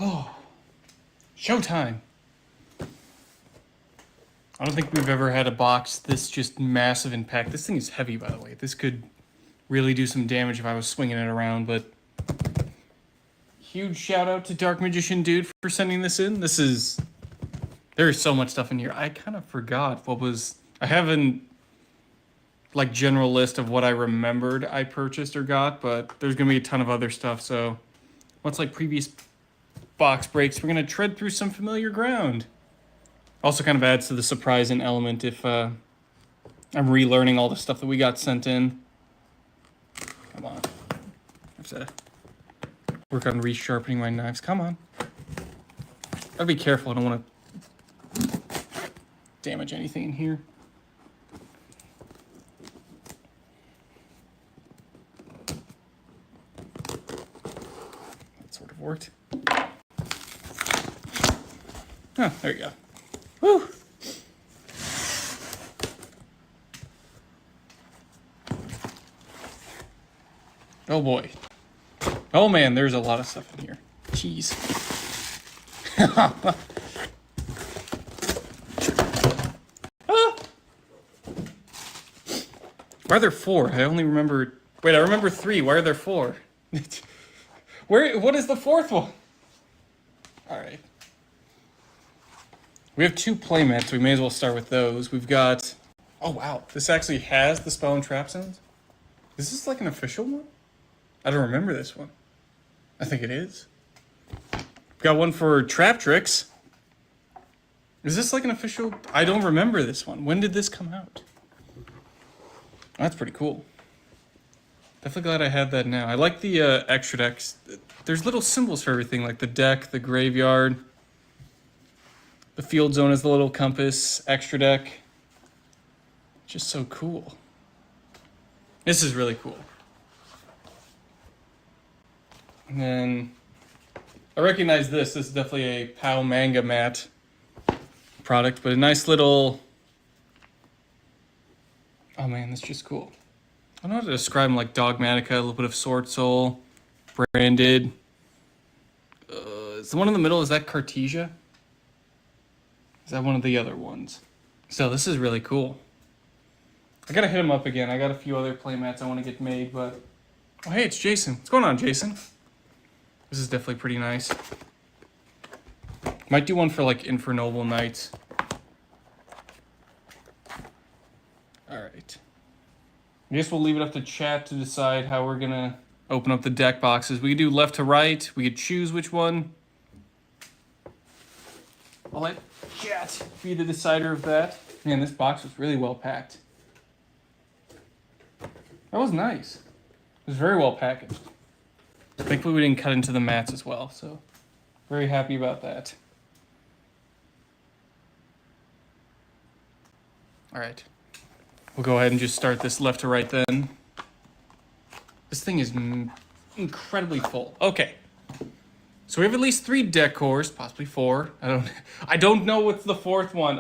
Oh, showtime. I don't think we've ever had a box this just massive in pack. This thing is heavy, by the way. This could really do some damage if I was swinging it around, but huge shout out to DarkMagicianDude for sending this in. There's so much stuff in here. I kind of forgot what was, I haven't like general list of what I remembered I purchased or got, but there's gonna be a ton of other stuff. So what's like previous box breaks, we're gonna tread through some familiar ground. Also kind of adds to the surprising element if I'm relearning all the stuff that we got sent in. Come on. I have to work on resharpening my knives. Come on. Gotta be careful. I don't want to damage anything in here. That sort of worked. Oh, there you go. Woo! Oh boy. Oh man, there's a lot of stuff in here. Jeez. Ah! Why are there 4? I only remember... Wait, I remember 3. Why are there 4? What is the 4th one? Alright. We have 2 playmats, so we may as well start with those. We've got... Oh, wow. This actually has the spell and trap zones? Is this like an official one? I don't remember this one. I think it is. We've got one for trap tricks. Is this like an official... I don't remember this one. When did this come out? That's pretty cool. Definitely glad I have that now. I like the extra decks. There's little symbols for everything, like the deck, the graveyard... The field zone is the little compass, extra deck. Just so cool. This is really cool. And then I recognize this. This is definitely a POW Manga Mat product, but a nice little... Oh man, that's just cool. I don't know how to describe them, like Dogmatica, a little bit of Sword Soul, branded. Is the one in the middle, is that Cartesia? Is that one of the other ones? So this is really cool. I gotta hit him up again. I got a few other playmats I want to get made, but... Oh, hey, it's Jason. What's going on, Jason? This is definitely pretty nice. Might do one for, like, Infernoble Knights. Alright. I guess we'll leave it up to chat to decide how we're gonna open up the deck boxes. We could do left to right. We could choose which one. I'll let chat be the decider of that. Man, this box was really well packed. That was nice. It was very well packaged. Thankfully we didn't cut into the mats as well, so very happy about that. Alright. We'll go ahead and just start this left to right then. This thing is incredibly full. Okay. So we have at least 3 deck cores, possibly 4. I don't know what's the 4th one.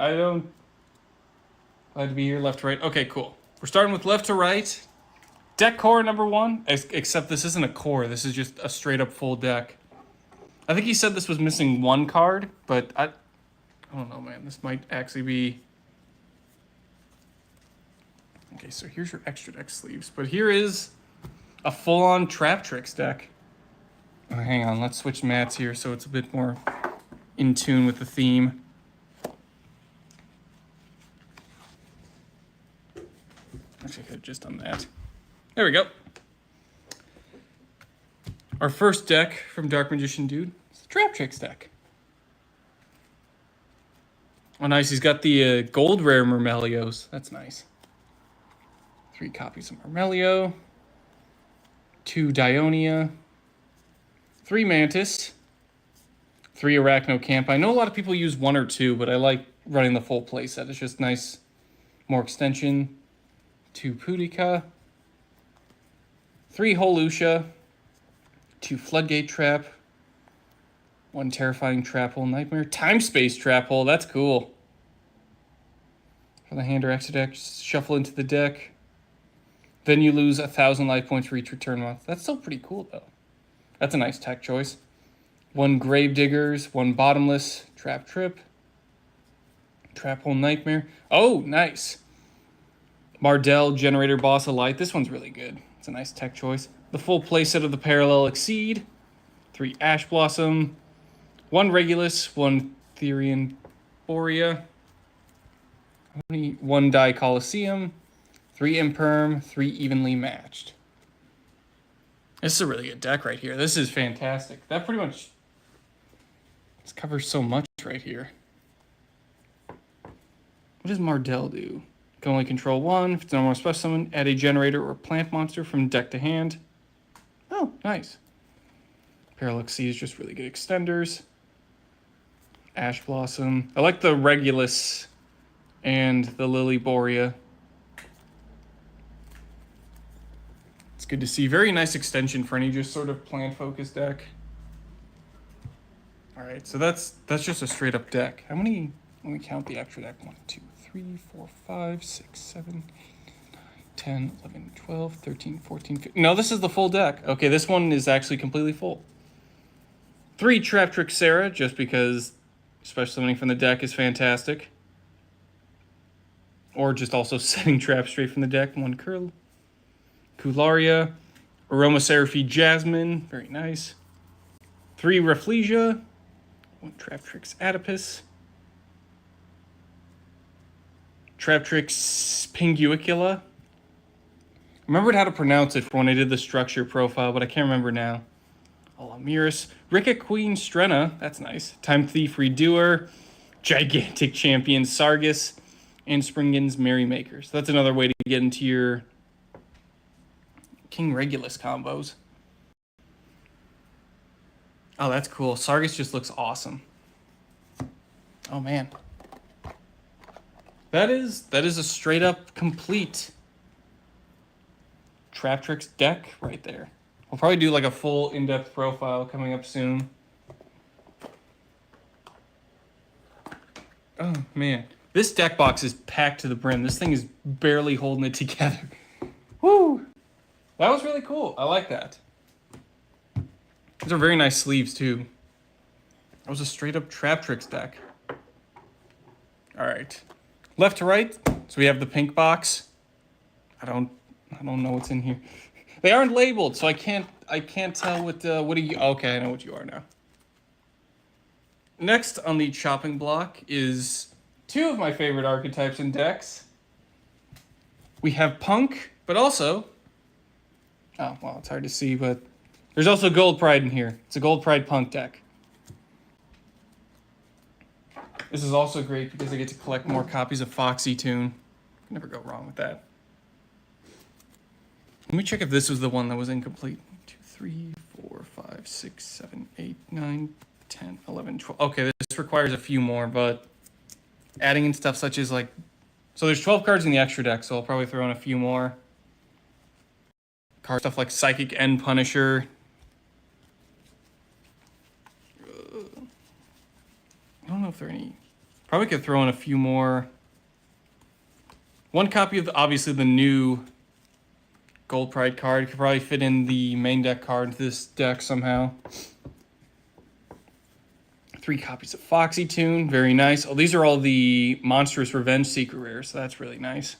Glad to be here, left to right. Okay, cool. We're starting with left to right. Deck core number 1, except this isn't a core. This is just a straight up full deck. I think he said this was missing 1 card, but I don't know, man. This might actually be... Okay, so here's your extra deck sleeves. But here is a full-on Trap Tricks deck. Oh, hang on, let's switch mats here so it's a bit more in tune with the theme. Actually, I could have just done that. There we go. Our first deck from DarkMagicianDude is the Trap Tricks deck. Oh, nice. He's got the gold rare Murmelios. That's nice. 3 copies of Murmelio. 2 Dionia. 3 Mantis, 3 Arachno Camp. I know a lot of people use 1 or 2, but I like running the full playset. It's just nice, more extension. 2 Pudica, 3 Holusha, 2 Floodgate Trap, 1 Terrifying Trap Hole Nightmare, Time Space Trap Hole. That's cool. For the hand or extra deck, shuffle into the deck. Then you lose 1,000 life points for each return month. That's still pretty cool though. That's a nice tech choice. 1 Gravediggers, 1 Bottomless, Trap Trip, Trap Hole Nightmare. Oh, nice. Mardell, Generator Boss of Light. This one's really good. It's a nice tech choice. The full playset of the Parallel Exceed. 3 Ash Blossom. 1 Regulus, 1 Therian Borea. 1 Die Coliseum. 3 Imperm, 3 Evenly Matched. This is a really good deck right here. This is fantastic. That pretty much covers so much right here. What does Mardell do? Can only control 1. If it's no more special summon, add a generator or plant monster from deck to hand. Oh, nice. Parallax Sea is just really good extenders. Ash Blossom. I like the Regulus and the Lily Borea. It's good to see. Very nice extension for any just sort of plant-focused deck. All right, so that's just a straight-up deck. How many? Let me count the extra deck. 1, 2, 3, 4, 5, 6, 7, 8, 9, 10, 11, 12, 13, 14, 15. No, this is the full deck. Okay, this one is actually completely full. 3 Trap Trick Sarah, just because special summoning from the deck is fantastic. Or just also setting traps straight from the deck. 1 Curl. Kularia. Aromaseraphine Jasmine. Very nice. 3 Rafflesia. 1 Trap Tricks Adipus. Trap Tricks Pinguicula. I remembered how to pronounce it for when I did the structure profile, but I can't remember now. Alamirus. Rika Queen Strenna. That's nice. Time Thief Redoer. Gigantic Champion Sargus. And Springen's Merrymaker. So that's another way to get into your King Regulus combos. Oh, that's cool. Sargus just looks awesome. Oh, man. That is a straight up complete Trap Tricks deck right there. We'll probably do like a full in-depth profile coming up soon. Oh, man. This deck box is packed to the brim. This thing is barely holding it together. Woo! That was really cool. I like that. These are very nice sleeves, too. That was a straight-up Trap Tricks deck. All right. Left to right, so we have the pink box. I don't know what's in here. They aren't labeled, so I can't tell what are you. Okay, I know what you are now. Next on the chopping block is 2 of my favorite archetypes and decks. We have Punk, but also, oh, well, it's hard to see, but there's also Gold Pride in here. It's a Gold Pride Punk deck. This is also great because I get to collect more copies of Foxy Tune. Can never go wrong with that. Let me check if this was the one that was incomplete. 1, 2, 3, 4, 5, 6, 7, 8, 9, 10, 11, 12. Okay, this requires a few more, but adding in stuff such as like, so there's 12 cards in the extra deck, so I'll probably throw in a few more. Card stuff like Psychic End Punisher. I don't know if there are any. Probably could throw in a few more. 1 copy of obviously the new Gold Pride card. Could probably fit in the main deck card into this deck somehow. 3 copies of Foxy Tune. Very nice. Oh, these are all the Monstrous Revenge secret rares, so that's really nice.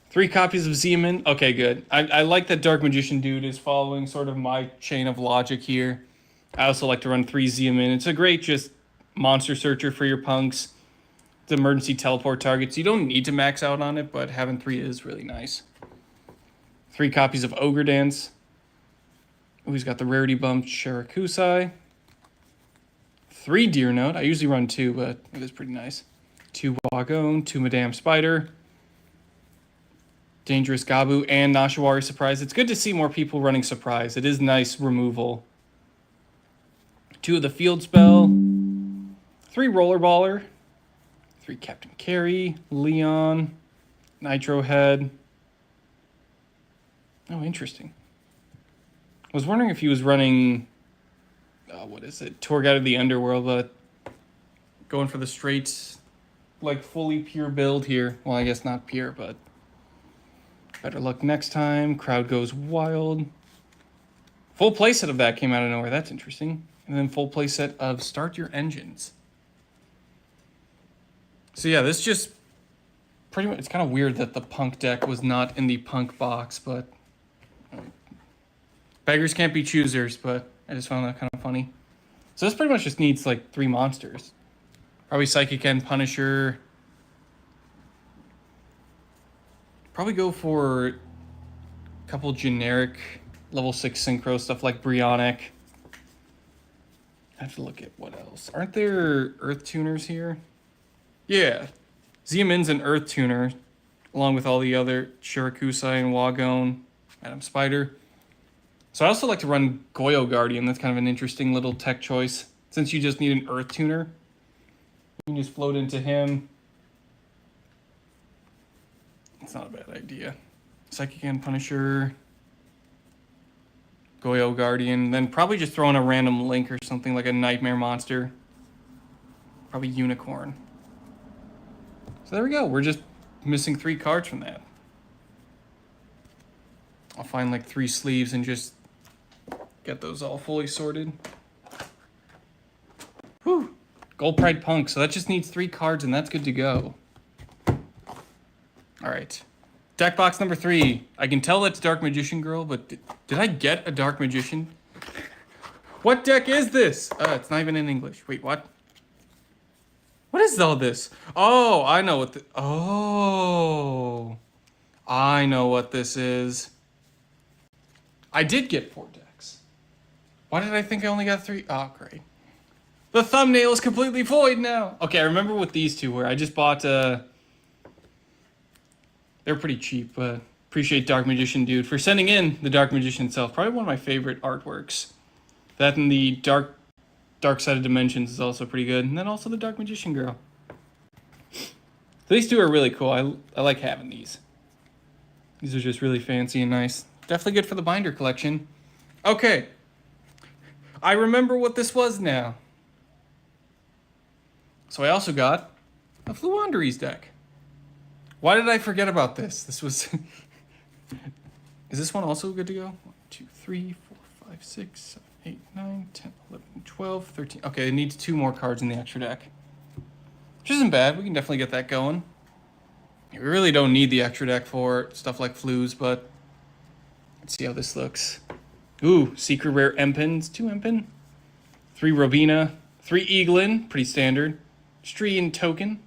3 copies of Zeman. Okay, good. I like that DarkMagicianDude is following sort of my chain of logic here. I also like to run 3 Zeman. It's a great just monster searcher for your punks. It's emergency teleport targets. You don't need to max out on it, but having 3 is really nice. 3 copies of Ogre Dance. Oh, he's got the rarity bumped Shirakusai. 3 Deer Note. I usually run 2, but it is pretty nice. 2 Wagon, 2 Madame Spider. Dangerous Gabu and Nashawari Surprise. It's good to see more people running Surprise. It is nice removal. 2 of the Field Spell. 3 Rollerballer. 3 Captain Carey. Leon. Nitro Head. Oh, interesting. I was wondering if he was running, what is it? Tour Guide of the Underworld, but going for the straight, like fully pure build here. Well, I guess not pure, but better luck next time. Crowd Goes Wild. Full playset of that came out of nowhere. That's interesting. And then full playset of Start Your Engines. So yeah, this just pretty much, it's kind of weird that the Punk deck was not in the Punk box, but beggars can't be choosers, but I just found that kind of funny. So this pretty much just needs like 3 monsters. Probably Psychic End, Punisher. Probably go for a couple generic level 6 synchro stuff like Brionic. I have to look at what else. Aren't there Earth Tuners here? Yeah. Xiamin's an Earth Tuner, along with all the other Shirakusai and Wagon, Madam Spider. So I also like to run YuGiOh Guardian. That's kind of an interesting little tech choice. Since you just need an Earth Tuner, you can just float into him. It's not a bad idea. Psychic End, Punisher, YuGiOh Guardian, then probably just throw in a random Link or something like a Nightmare Monster. Probably Unicorn. So there we go. We're just missing 3 cards from that. I'll find like 3 sleeves and just get those all fully sorted. Whew. Gold Pride Punk. So that just needs 3 cards and that's good to go. All right. Deck box number 3. I can tell that's Dark Magician Girl, but did I get a Dark Magician? What deck is this? It's not even in English. Wait, what? What is all this? Oh, I know what I know what this is. I did get 4 decks. Why did I think I only got 3? Oh, great. The thumbnail is completely void now. Okay, I remember what these 2 were. I just bought they're pretty cheap, but appreciate Dark Magician Dude for sending in the Dark Magician itself. Probably one of my favorite artworks. That and the Dark Side of Dimensions is also pretty good. And then also the Dark Magician Girl. So these 2 are really cool. I like having these. These are just really fancy and nice. Definitely good for the binder collection. Okay. I remember what this was now. So I also got a Fluanderies deck. Why did I forget about this? This was... Is this one also good to go? 1, 2, 3, 4, 5, 6, 7, 8, 9, 10, 11, 12, 13. Okay, it needs 2 more cards in the extra deck. Which isn't bad. We can definitely get that going. We really don't need the extra deck for stuff like Flus, but... Let's see how this looks. Ooh, Secret Rare Empins. 2 Empin. 3 Robina. 3 Eaglin. Pretty standard. Strian Token.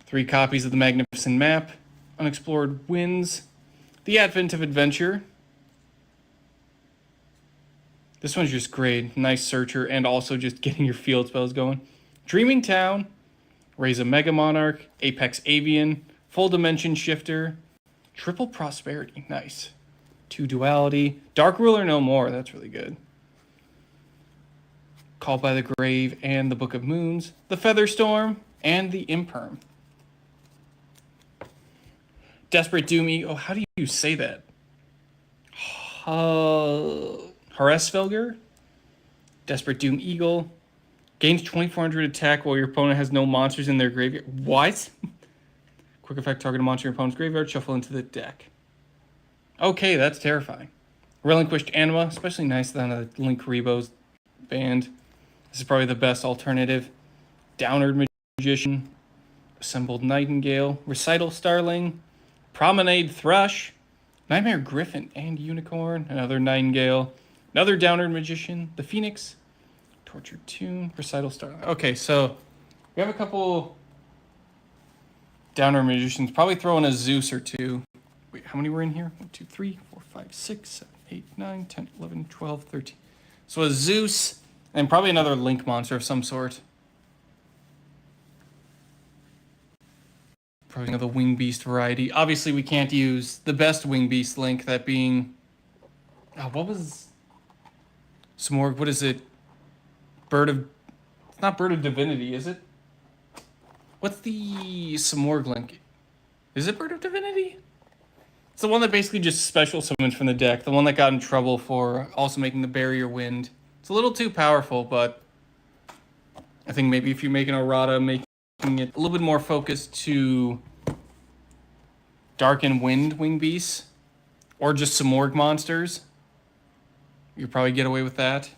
3 copies of the Magnificent Map, Unexplored Winds, The Advent of Adventure. This one's just great. Nice searcher and also just getting your field spells going. Dreaming Town, Raise a Mega Monarch, Apex Avian, Full Dimension Shifter, Triple Prosperity. Nice. 2 Duality, Dark Ruler No More. That's really good. Called by the Grave and the Book of Moons, the Featherstorm, and the Imperm. Desperate Doom Eagle. Oh, how do you say that? Haresfelger. Desperate Doom Eagle. Gains 2400 attack while your opponent has no monsters in their graveyard. What? Quick effect, target a monster in your opponent's graveyard, shuffle into the deck. Okay, that's terrifying. Relinquished Anima, especially nice than a Link Rebo's band. This is probably the best alternative. Downward Magician. Assembled Nightingale. Recital Starling. Promenade Thrush, Nightmare Griffin and Unicorn, another Nightingale, another Downward Magician, the Phoenix, Tortured Tune, Recital Starlight. Okay, so we have a couple Downward Magicians. Probably throw in a Zeus or 2. Wait, how many were in here? 1, 2, 3, 4, 5, 6, 7, 8, 9, 10, 11, 12, 13. So a Zeus and probably another Link monster of some sort. Probably the Wing Beast variety. Obviously, we can't use the best Wing Beast Link, that being... Oh, what was... Smorg, what is it? Bird of... It's not Bird of Divinity, is it? What's the Smorg Link? Is it Bird of Divinity? It's the one that basically just special summons from the deck. The one that got in trouble for also making the Barrier Wind. It's a little too powerful, but... I think maybe if you make an errata, making it a little bit more focused to Dark and Wind Wing Beasts, or just some Morg monsters, You could probably get away with that.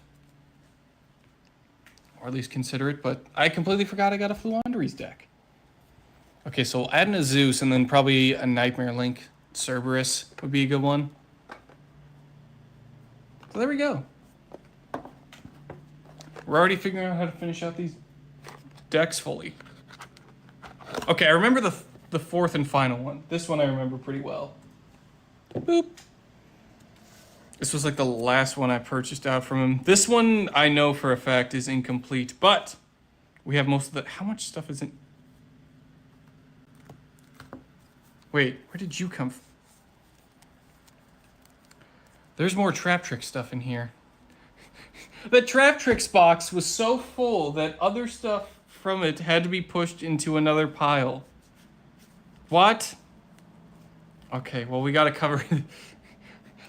Or at least consider it, but I completely forgot I got a Fluandereeze deck. Okay, so we'll add in a Zeus and then probably a Nightmare Link. Cerberus would be a good one. So there we go. We're already figuring out how to finish out these decks fully. Okay, I remember the fourth and final one. This one I remember pretty well. Boop. This was like the last one I purchased out from him. This one I know for a fact is incomplete, but we have most of the... How much stuff is in... Wait, where did you come from? There's more Trap Tricks stuff in here. The Trap Tricks box was so full that other stuff from it had to be pushed into another pile. What? Okay, well, we gotta cover...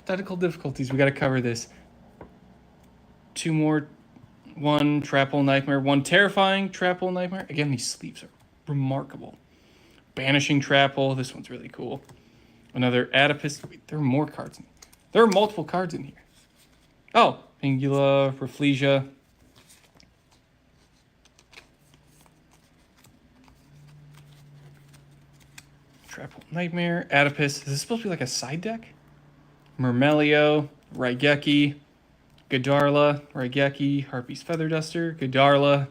Technical difficulties, we gotta cover this. Two more. One Trapple Nightmare, one Terrifying Trapple Nightmare. Again, these sleeves are remarkable. Banishing Trapple, this one's really cool. Another Adipus. Wait, there are more cards in here. There are multiple cards in here. Oh, Pingula, Rafflesia. Trapple Nightmare, Adipus. Is this supposed to be like a side deck? Murmelio, Raigeki, Godarla, Raigeki, Harpy's Feather Duster, Godarla.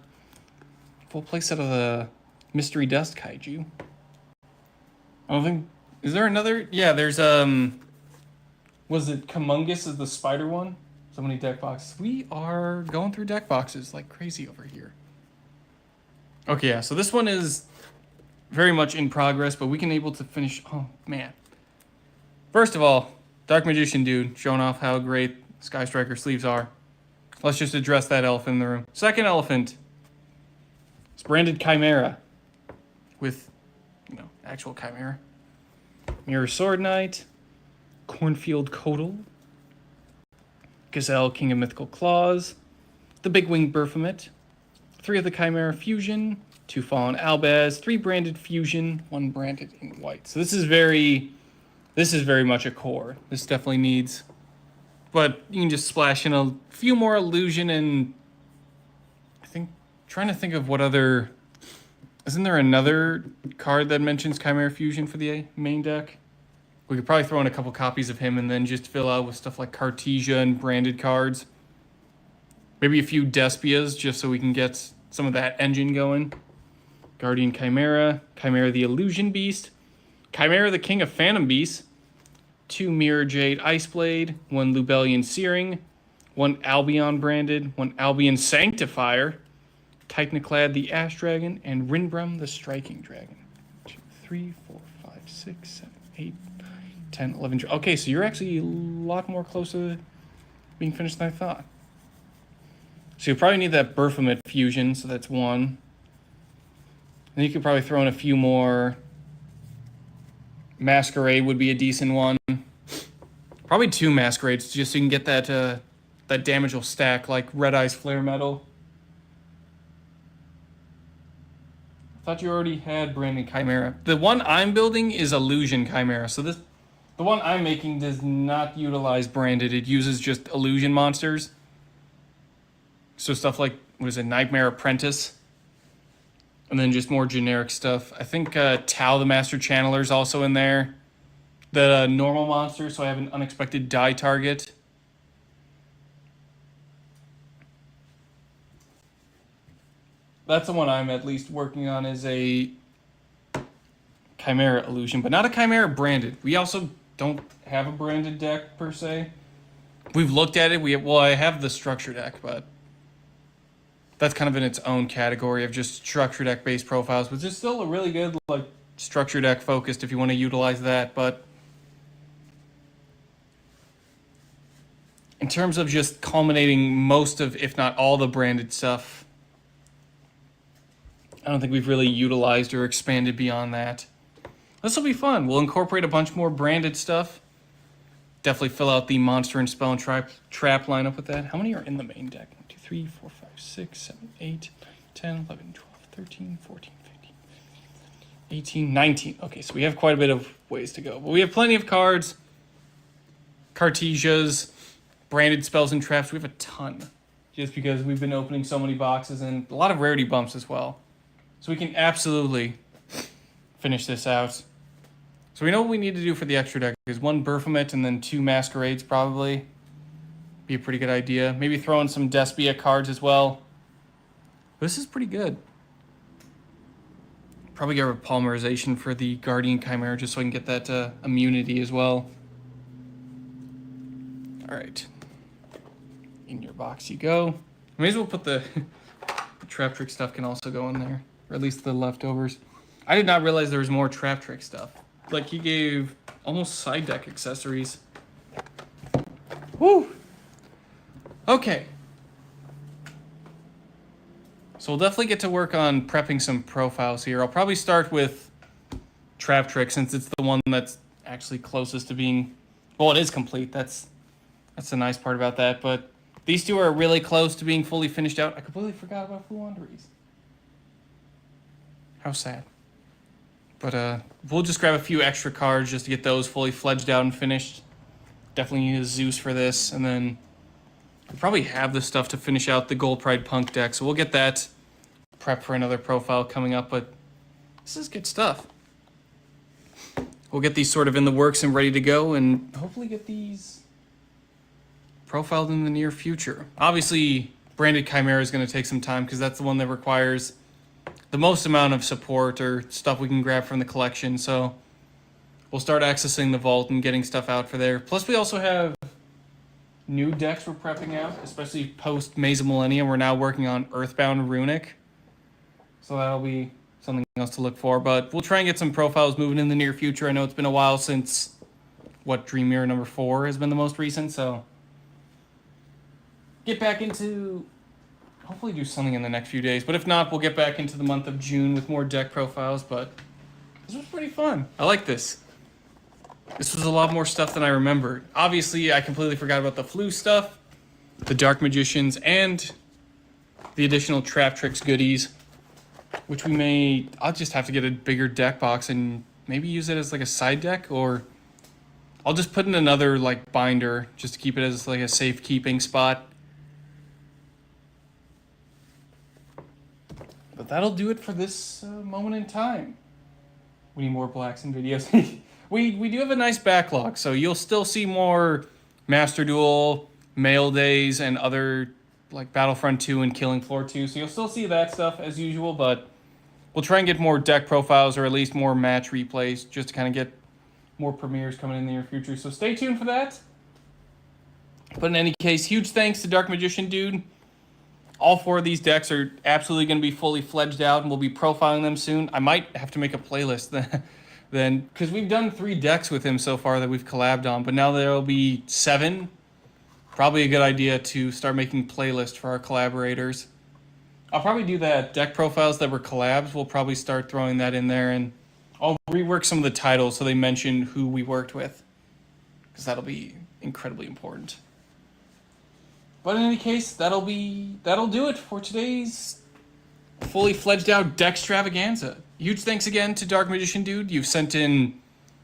Full playset of the Mystery Dust Kaiju. I don't think... Is there another? Yeah, there's, was it Kumungus is the spider one? So many deck boxes. We are going through deck boxes like crazy over here. Okay, yeah, so this one is very much in progress, but we can able to finish... Oh, man. First of all, DarkMagicianDude showing off how great Sky Striker sleeves are. Let's just address that elephant in the room. Second elephant. It's branded Chimera. With, you know, actual Chimera. Mirror Sword Knight. Cornfield Codal. Gazelle, King of Mythical Claws. The Big Winged Baphomet. 3 of the Chimera Fusion. 2 Fallen Albaz. 3 branded Fusion. 1 branded in white. So this is very much a core. This definitely needs... But you can just splash in a few more illusion and... Trying to think of what other... Isn't there another card that mentions Chimera Fusion for the main deck? We could probably throw in a couple copies of him and then just fill out with stuff like Cartesia and branded cards. Maybe a few Despias just so we can get some of that engine going. Guardian Chimera, Chimera the Illusion Beast, Chimera the King of Phantom Beasts, 2 Mirror Jade Iceblade, 1 Lubellian Searing, 1 Albion branded, 1 Albion Sanctifier, Titanoklad the Ash Dragon, and Rinbrum the Striking Dragon. 2, 3, 4, 5, 6, 7, 8, 9, 10, 11. Okay, so you're actually a lot more closer to being finished than I thought. So you probably need that Baphomet Fusion, so that's 1. Then you could probably throw in a few more. Masquerade would be a decent one. Probably 2 Masquerades, just so you can get that that damage will stack like Red Eyes Flare Metal. I thought you already had branded Chimera. The one I'm building is Illusion Chimera. So the one I'm making does not utilize branded. It uses just illusion monsters. So stuff like, what is it, Nightmare Apprentice? And then just more generic stuff. I think Tau the Master Channeler is also in there. The normal monster, so I have an unexpected die target. That's the one I'm at least working on, is a Chimera Illusion, but not a Chimera branded. We also don't have a branded deck per se. We've looked at it. I have the structure deck, but that's kind of in its own category of just structure deck based profiles, which is still a really good like structure deck focused if you want to utilize that. But in terms of just culminating most of, if not all, the branded stuff, I don't think we've really utilized or expanded beyond that. This will be fun. We'll incorporate a bunch more branded stuff. Definitely fill out the monster and spell and trap lineup with that. How many are in the main deck? 1, 2, 3, 4, 5, 6, 7, 8, 9, 10, 11, 12, 13, 14, 15, 18, 19. Okay, so we have quite a bit of ways to go. But we have plenty of cards. Cartesias. branded spells and traps. We have a ton, just because we've been opening so many boxes and a lot of rarity bumps as well. So we can absolutely finish this out. So we know what we need to do for the extra deck is 1 Baphomet and then 2 Masquerades probably. Be a pretty good idea. Maybe throw in some Despia cards as well. This is pretty good. Probably get a Polymerization for the Guardian Chimera just so I can get that immunity as well. Alright. In your box you go. May as well put the Trap Trick stuff can also go in there. Or at least the leftovers. I did not realize there was more Trap Trick stuff. Like, he gave almost side deck accessories. Woo! Okay. So we'll definitely get to work on prepping some profiles here. I'll probably start with Trap Trick since it's the one that's actually closest to being... Well, it is complete. That's the nice part about that. But these two are really close to being fully finished out. I completely forgot about Fluanderies. How sad. But we'll just grab a few extra cards just to get those fully fledged out and finished. Definitely need a Zeus for this. And then we probably have the stuff to finish out the Gold Pride Punk deck. So we'll get that prep for another profile coming up. But this is good stuff. We'll get these sort of in the works and ready to go. And hopefully get these profiled in the near future. Obviously, Branded Chimera is going to take some time because that's the one that requires the most amount of support or stuff we can grab from the collection. So we'll start accessing the vault and getting stuff out for there. Plus, we also have new decks we're prepping out, especially post Maze of Millennium. We're now working on Earthbound Runic. So that'll be something else to look for. But we'll try and get some profiles moving in the near future. I know it's been a while since, Dream Mirror number 4 has been the most recent. So get back into... Hopefully do something in the next few days. But if not, we'll get back into the month of June with more deck profiles. But this was pretty fun. I like this. This was a lot more stuff than I remembered. Obviously, I completely forgot about the flu stuff, the Dark Magicians, and the additional Trap Tricks goodies, which we may... I'll just have to get a bigger deck box and maybe use it as like a side deck, or I'll just put in another like binder just to keep it as like a safekeeping spot. But that'll do it for this moment in time. We need more blacks in videos. we do have a nice backlog, so you'll still see more Master Duel, Mail Days, and other like Battlefront 2 and Killing Floor 2. So you'll still see that stuff as usual, but we'll try and get more deck profiles or at least more match replays just to kind of get more premieres coming in the near future. So stay tuned for that. But in any case, huge thanks to DarkMagicianDude. All 4 of these decks are absolutely going to be fully fledged out, and we'll be profiling them soon. I might have to make a playlist then, because we've done 3 decks with him so far that we've collabed on, but now there will be 7. Probably a good idea to start making playlists for our collaborators. I'll probably do that. Deck profiles that were collabs, we'll probably start throwing that in there, and I'll rework some of the titles so they mention who we worked with, because that'll be incredibly important. But in any case, that'll do it for today's fully fledged out Deckstravaganza. Huge thanks again to DarkMagicianDude. You've sent in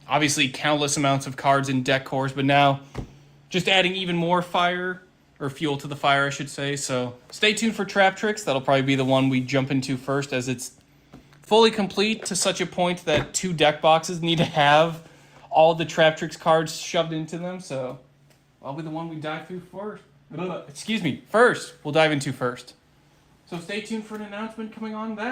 obviously countless amounts of cards and deck cores, but now just adding even more fire, or fuel to the fire, I should say. So stay tuned for Trap Tricks. That'll probably be the one we jump into first, as it's fully complete to such a point that 2 deck boxes need to have all the Trap Tricks cards shoved into them. So that'll be the one we dive through first. First. We'll dive into first. So stay tuned for an announcement coming on that.